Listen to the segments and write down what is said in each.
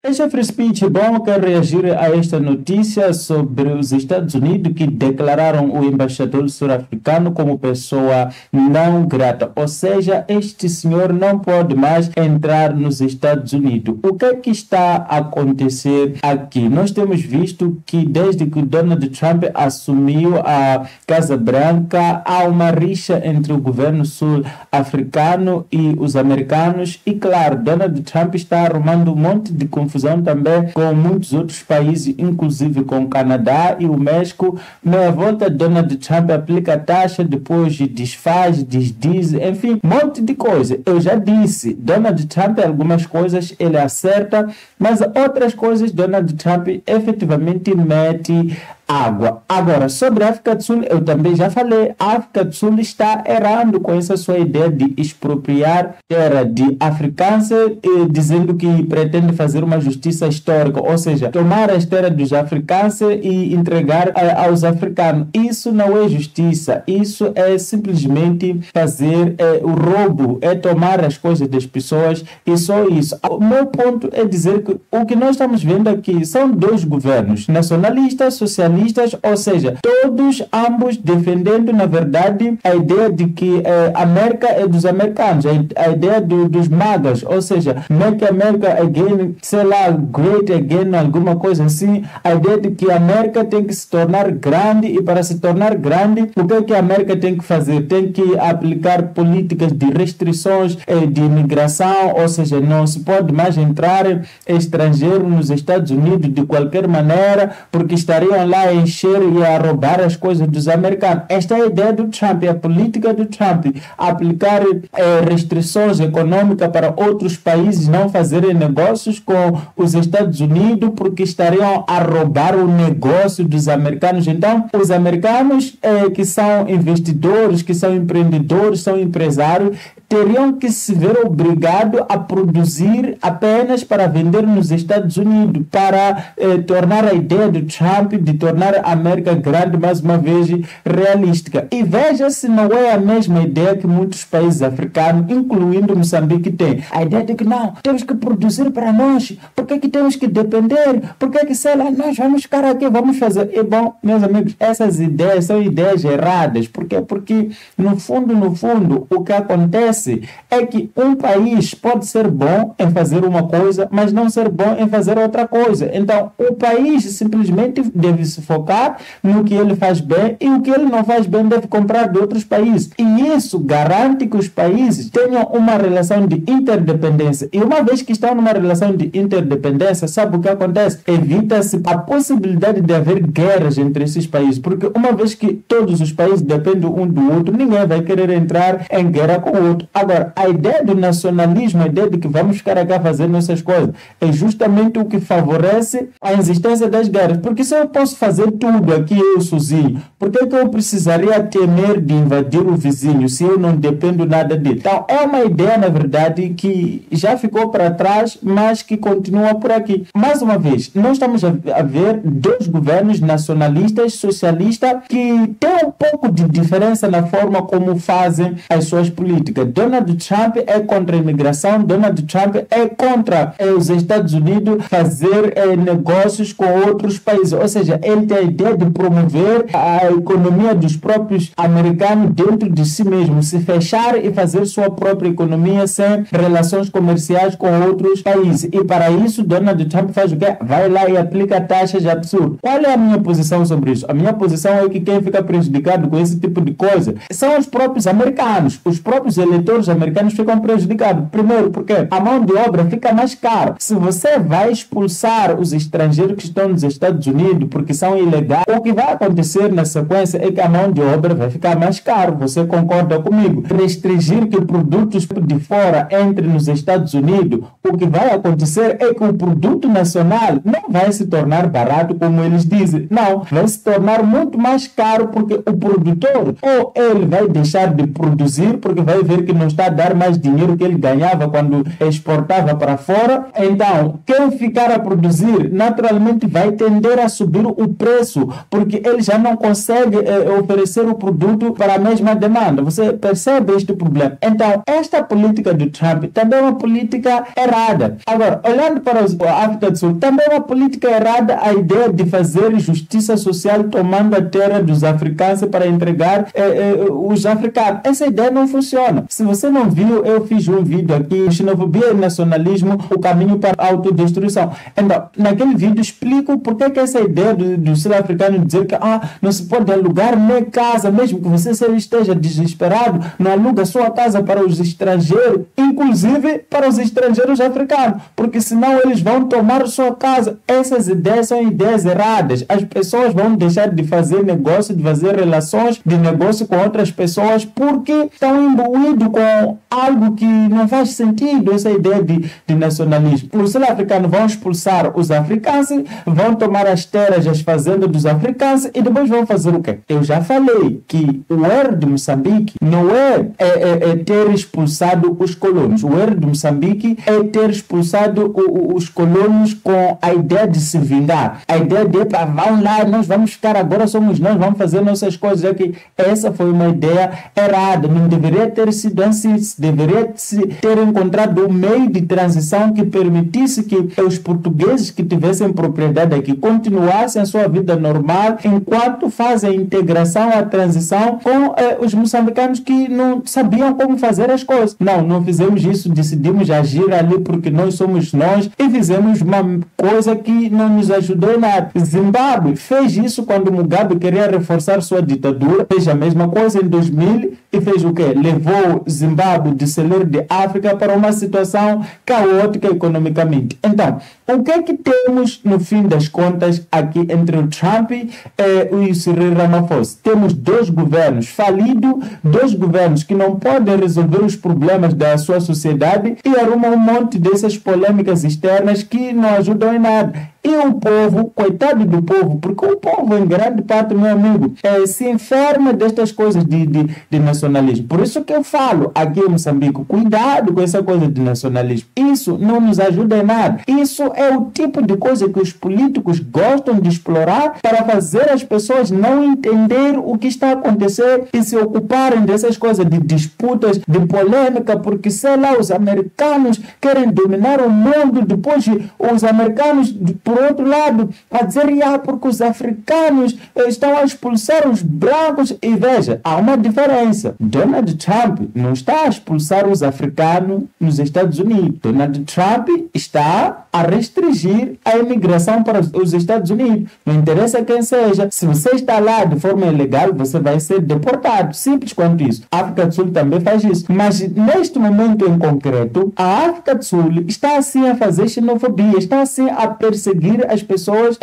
Free Speech, bom, quero reagir a esta notícia sobre os Estados Unidos que declararam o embaixador sul-africano como pessoa não grata. Ou seja, este senhor não pode mais entrar nos Estados Unidos. O que é que está a acontecer aqui? Nós temos visto que desde que Donald Trump assumiu a Casa Branca, há uma rixa entre o governo sul-africano e os americanos. E claro, Donald Trump está arrumando um monte de confusão também com muitos outros países, inclusive com o Canadá e o México. Na volta, Donald Trump aplica taxa, depois desfaz, desdiz, enfim, um monte de coisa. Eu já disse, Donald Trump, algumas coisas ele acerta, mas outras coisas Donald Trump efetivamente mete água. Agora, sobre a África do Sul, eu também já falei, a África do Sul está errando com essa sua ideia de expropriar terra de africanos, dizendo que pretende fazer uma justiça histórica, ou seja, tomar as terras dos africanos e entregar aos africanos. Isso não é justiça, isso é simplesmente fazer o roubo, é tomar as coisas das pessoas e só isso. O meu ponto é dizer que o que nós estamos vendo aqui são dois governos, nacionalistas, socialistas, ou seja, todos ambos defendendo, na verdade, a ideia de que a América é dos americanos, a ideia dos magas, ou seja, Make America Again, sei lá, Great Again, alguma coisa assim, a ideia de que a América tem que se tornar grande e para se tornar grande, o que é que a América tem que fazer? Tem que aplicar políticas de restrições de imigração, ou seja, não se pode mais entrar estrangeiro nos Estados Unidos de qualquer maneira, porque estariam lá a encher e a roubar as coisas dos americanos. Esta é a ideia do Trump, é a política do Trump, aplicar restrições econômicas para outros países não fazerem negócios com os Estados Unidos porque estariam a roubar o negócio dos americanos. Então, os americanos que são investidores, que são empreendedores, são empresários, teriam que se ver obrigados a produzir apenas para vender nos Estados Unidos, para tornar a ideia do Trump de tornar a América grande, mais uma vez, realística. E veja se não é a mesma ideia que muitos países africanos, incluindo Moçambique, têm. A ideia de que não, temos que produzir para nós, porque que temos que depender, porque que, sei lá, nós vamos ficar aqui, vamos fazer. E bom, meus amigos, essas ideias são ideias erradas. Por quê? Porque, no fundo, o que acontece é que um país pode ser bom em fazer uma coisa, mas não ser bom em fazer outra coisa. Então, o país simplesmente deve se focar no que ele faz bem e o que ele não faz bem deve comprar de outros países. E isso garante que os países tenham uma relação de interdependência. E uma vez que estão numa relação de interdependência, sabe o que acontece? Evita-se a possibilidade de haver guerras entre esses países, porque uma vez que todos os países dependem um do outro, ninguém vai querer entrar em guerra com o outro. Agora, a ideia do nacionalismo, a ideia de que vamos ficar aqui fazendo essas coisas, é justamente o que favorece a existência das guerras. Porque se eu posso fazer tudo aqui eu sozinho, por que eu precisaria temer de invadir o vizinho se eu não dependo nada dele? Então, é uma ideia, na verdade, que já ficou para trás, mas que continua por aqui. Mais uma vez, nós estamos a ver dois governos nacionalistas, socialistas, que têm um pouco de diferença na forma como fazem as suas políticas. Donald Trump é contra a imigração, Donald Trump é contra os Estados Unidos fazer negócios com outros países, ou seja, ele tem a ideia de promover a economia dos próprios americanos dentro de si mesmo, se fechar e fazer sua própria economia sem relações comerciais com outros países. E para isso, Donald Trump faz o quê? Vai lá e aplica taxas absurdas. Qual é a minha posição sobre isso? A minha posição é que quem fica prejudicado com esse tipo de coisa são os próprios americanos. Os próprios eleitores americanos ficam prejudicados. Primeiro, porque a mão de obra fica mais cara. Se você vai expulsar os estrangeiros que estão nos Estados Unidos porque são ilegais, o que vai acontecer na sequência é que a mão de obra vai ficar mais cara. Você concorda comigo? Restringir que produtos de fora entrem nos Estados Unidos, o que vai acontecer é que o produto nacional não vai se tornar barato como eles dizem. Não, vai se tornar muito mais caro porque o produtor ou ele vai deixar de produzir porque vai ver que não está a dar mais dinheiro que ele ganhava quando exportava para fora. Então, quem ficar a produzir, naturalmente vai tender a subir o preço, porque ele já não consegue oferecer o produto para a mesma demanda. Você percebe este problema? Então, esta política do Trump também é uma política errada. Agora, olhando para a África do Sul, também é uma política errada a ideia de fazer justiça social tomando a terra dos africanos para entregar os africanos. Essa ideia não funciona. Se você não viu, eu fiz um vídeo aqui, xenofobia e nacionalismo, o caminho para a autodestruição. Então, naquele vídeo explico por que essa ideia do sul-africano dizer que não se pode alugar nem casa, mesmo que você esteja desesperado, não aluga sua casa para os estrangeiros, inclusive para os estrangeiros africanos, porque senão eles vão tomar sua casa. Essas ideias são ideias erradas. As pessoas vão deixar de fazer negócio, de fazer relações de negócio com outras pessoas, porque estão imbuídos com algo que não faz sentido, essa ideia de nacionalismo. Os sul-africanos vão expulsar os africanos, vão tomar as terras, as fazendas dos africanos e depois vão fazer o quê? Eu já falei que o erro de Moçambique não é ter expulsado os colonos. O erro de Moçambique é ter expulsado os colonos com a ideia de se vingar. A ideia de, vão lá, nós vamos ficar agora, somos nós, vamos fazer nossas coisas aqui. Essa foi uma ideia errada. Não deveria ter sido assim. Deveria ter encontrado um meio de transição que permitisse que os portugueses que tivessem propriedade aqui continuassem a sua vida normal enquanto fazem a integração, a transição com os moçambicanos que não sabiam como fazer as coisas. Não fizemos isso, decidimos agir ali porque nós somos nós e fizemos uma coisa que não nos ajudou em nada. Zimbábue fez isso quando Mugabe queria reforçar sua ditadura, fez a mesma coisa em 2000 e fez o quê? Levou Zimbábue de celeiro de África para uma situação caótica economicamente. Então, o que é que temos no fim das contas aqui entre o Trump e o Cyril Ramaphosa? Temos dois governos falidos, dois governos que não podem resolver os problemas da sua sociedade e arrumam um monte dessas polêmicas externas que não ajudam em nada. E o povo, coitado do povo, porque o povo, em grande parte, meu amigo, se enferma destas coisas de nacionalismo. Por isso que eu falo aqui em Moçambique, cuidado com essa coisa de nacionalismo. Isso não nos ajuda em nada. Isso é o tipo de coisa que os políticos gostam de explorar para fazer as pessoas não entender o que está a acontecer e se ocuparem dessas coisas de disputas, de polêmica, porque, sei lá, os americanos querem dominar o mundo, depois os americanos, por outro lado, a dizer, porque os africanos estão a expulsar os brancos. E veja, há uma diferença. Donald Trump não está a expulsar os africanos nos Estados Unidos. Donald Trump está a restringir a imigração para os Estados Unidos. Não interessa quem seja. Se você está lá de forma ilegal, você vai ser deportado. Simples quanto isso. A África do Sul também faz isso. Mas neste momento em concreto, a África do Sul está assim a fazer xenofobia, está assim a perseguir as pessoas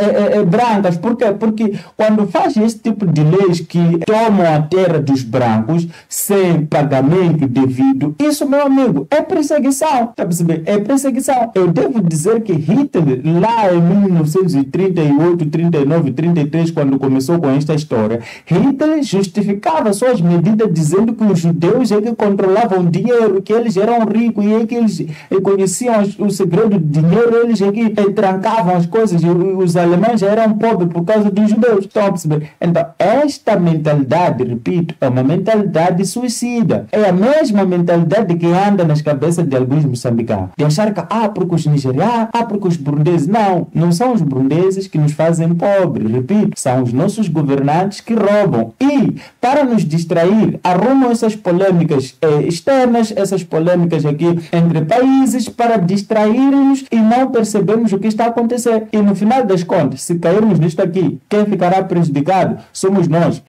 brancas. Por quê? Porque quando faz esse tipo de leis que tomam a terra dos brancos sem pagamento devido, isso, meu amigo, é perseguição. Tá percebendo? É perseguição. Eu devo dizer que Hitler, lá em 1938, 39, 33, quando começou com esta história, Hitler justificava suas medidas dizendo que os judeus é que controlavam o dinheiro, que eles eram ricos e é que eles conheciam o segredo do dinheiro, eles é que trancavam as coisas, e os alemães já eram pobres por causa dos judeus. Estão a perceber? Então, esta mentalidade, repito, é uma mentalidade suicida. É a mesma mentalidade que anda nas cabeças de alguns moçambicanos. De achar que, porque os nigerianos, porque os burundeses. Não são os burundeses que nos fazem pobres. Repito, são os nossos governantes que roubam. E, para nos distrair, arrumam essas polêmicas externas, essas polêmicas aqui entre países, para distrair-nos e não percebemos o que está a acontecer. E no final das contas, se cairmos nisto aqui, quem ficará prejudicado somos nós.